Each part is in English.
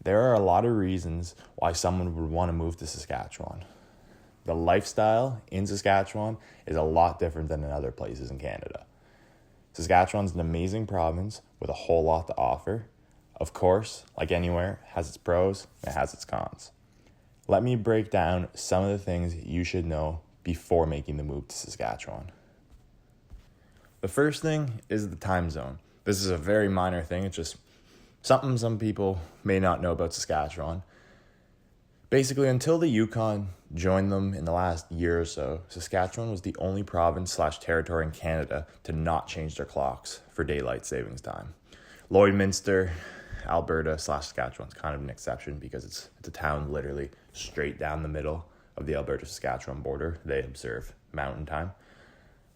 There are a lot of reasons why someone would want to move to Saskatchewan. The lifestyle in Saskatchewan is a lot different than in other places in Canada. Saskatchewan's an amazing province with a whole lot to offer. Of course, like anywhere, it has its pros and it has its cons. Let me break down some of the things you should know before making the move to Saskatchewan. The first thing is the time zone. This is a very minor thing. It's just something some people may not know about Saskatchewan. Basically, until the Yukon joined them in the last year or so, Saskatchewan was the only province/territory in Canada to not change their clocks for daylight savings time. Lloydminster, Alberta/Saskatchewan's kind of an exception because it's a town literally straight down the middle of the Alberta-Saskatchewan border. They observe mountain time.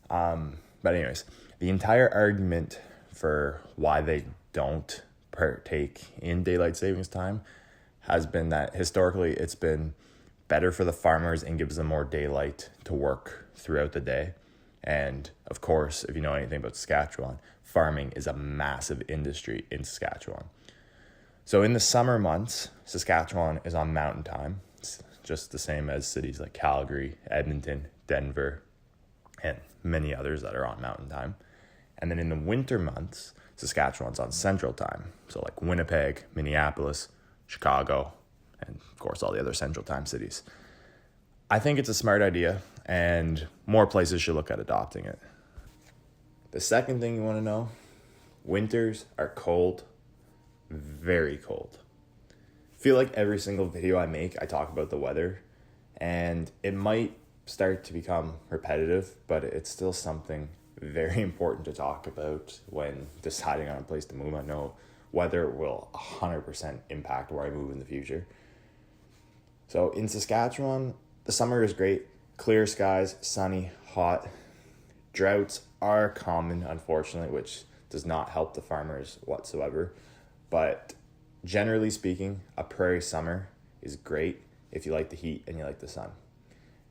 But anyways, the entire argument for why they don't partake in daylight savings time has been that historically it's been better for the farmers and gives them more daylight to work throughout the day. And of course, if you know anything about Saskatchewan, farming is a massive industry in Saskatchewan. So in the summer months, Saskatchewan is on mountain time. It's just the same as cities like Calgary, Edmonton, Denver, and many others that are on mountain time. And then in the winter months, Saskatchewan's on central time. So like Winnipeg, Minneapolis, Chicago, and of course all the other central time cities. I think it's a smart idea and more places should look at adopting it. The second thing you want to know, winters are cold, very cold. I feel like every single video I make, I talk about the weather, and it might start to become repetitive, but it's still something very important to talk about when deciding on a place to move. I know weather will 100% impact where I move in the future. So in Saskatchewan, the summer is great. Clear skies, sunny, hot. Droughts are common, unfortunately, which does not help the farmers whatsoever. But generally speaking, a prairie summer is great if you like the heat and you like the sun.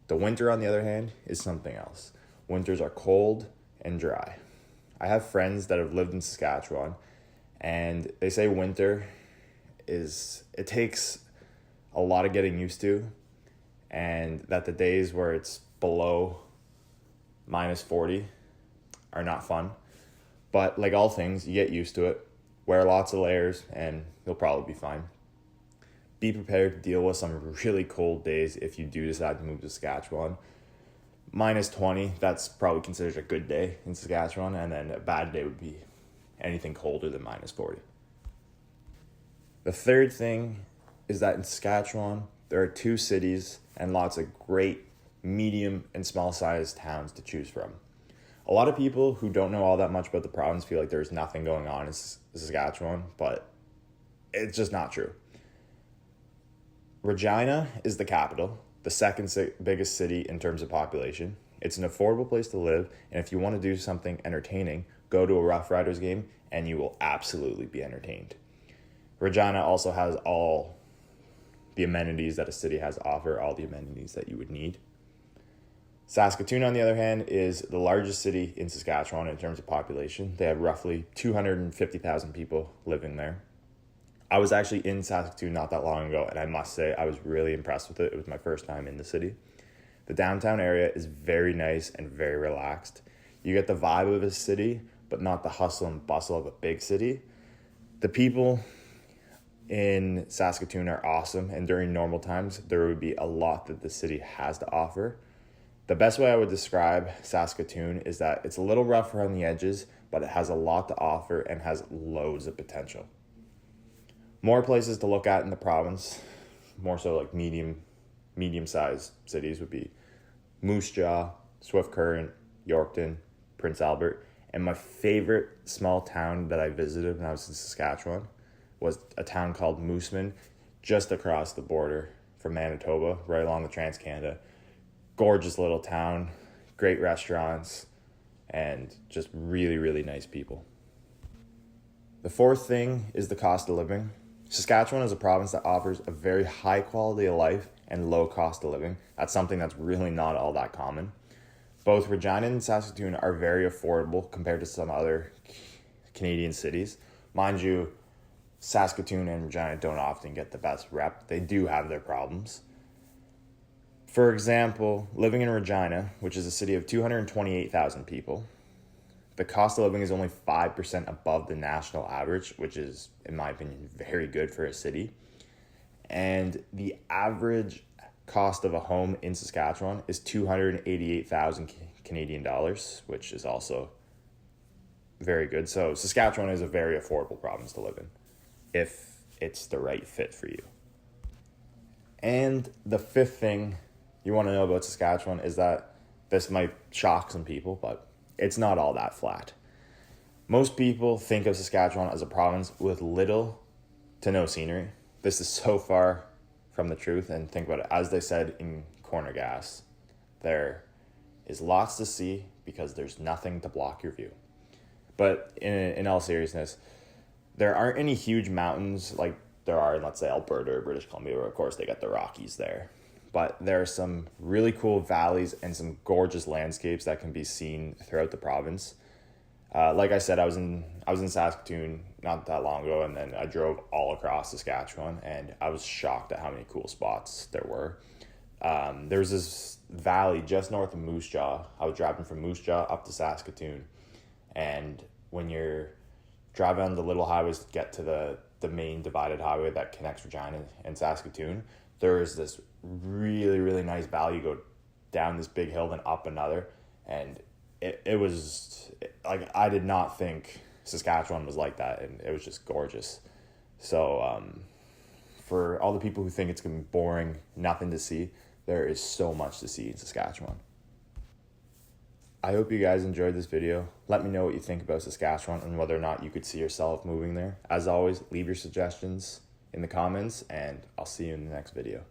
The winter, on the other hand, is something else. Winters are cold and dry. I have friends that have lived in Saskatchewan, and they say winter it takes a lot of getting used to, and that the days where it's below -40 are not fun. But like all things, you get used to it. Wear lots of layers and you'll probably be fine. Be prepared to deal with some really cold days if you do decide to move to Saskatchewan. -20, that's probably considered a good day in Saskatchewan, and then a bad day would be anything colder than -40. The third thing is that in Saskatchewan, there are 2 cities and lots of great medium and small sized towns to choose from. A lot of people who don't know all that much about the province feel like there's nothing going on in Saskatchewan, but it's just not true. Regina is the capital, the second biggest city in terms of population. It's an affordable place to live, and if you want to do something entertaining, go to a Rough Riders game and you will absolutely be entertained. Regina also has all the amenities that a city has to offer, all the amenities that you would need. Saskatoon, on the other hand, is the largest city in Saskatchewan in terms of population. They have roughly 250,000 people living there. I was actually in Saskatoon not that long ago, and I must say I was really impressed with it. It was my first time in the city. The downtown area is very nice and very relaxed. You get the vibe of a city, but not the hustle and bustle of a big city. The people in Saskatoon are awesome, and during normal times, there would be a lot that the city has to offer. The best way I would describe Saskatoon is that it's a little rough around the edges, but it has a lot to offer and has loads of potential. More places to look at in the province, more so like medium-sized cities, would be Moose Jaw, Swift Current, Yorkton, Prince Albert. And my favorite small town that I visited when I was in Saskatchewan was a town called Moosomin, just across the border from Manitoba, right along the Trans-Canada. Gorgeous little town, great restaurants, and just really, really nice people. The fourth thing is the cost of living. Saskatchewan is a province that offers a very high quality of life and low cost of living. That's something that's really not all that common. Both Regina and Saskatoon are very affordable compared to some other Canadian cities. Mind you, Saskatoon and Regina don't often get the best rep. They do have their problems. For example, living in Regina, which is a city of 228,000 people, the cost of living is only 5% above the national average, which is, in my opinion, very good for a city. And the average cost of a home in Saskatchewan is 288,000 Canadian dollars, which is also very good. So Saskatchewan is a very affordable province to live in if it's the right fit for you. And the fifth thing you want to know about Saskatchewan is that this might shock some people, but it's not all that flat. Most people think of Saskatchewan as a province with little to no scenery. This is so far from the truth, and think about it. As they said in Corner Gas, there is lots to see because there's nothing to block your view. But in all seriousness, there aren't any huge mountains like there are in, let's say, Alberta or British Columbia, where of course they got the Rockies there. But there are some really cool valleys and some gorgeous landscapes that can be seen throughout the province. Like I said, I was in Saskatoon not that long ago, and then I drove all across Saskatchewan, and I was shocked at how many cool spots there were. There was this valley just north of Moose Jaw. I was driving from Moose Jaw up to Saskatoon, and when you're driving on the little highways to get to the main divided highway that connects Regina and Saskatoon, there is this really, really nice valley. You go down this big hill, then up another, and it was like, I did not think Saskatchewan was like that, and it was just gorgeous. So for all the people who think it's gonna be boring, nothing to see, there is so much to see in Saskatchewan. I hope you guys enjoyed this video. Let me know what you think about Saskatchewan and whether or not you could see yourself moving there. As always, leave your suggestions in the comments, and I'll see you in the next video.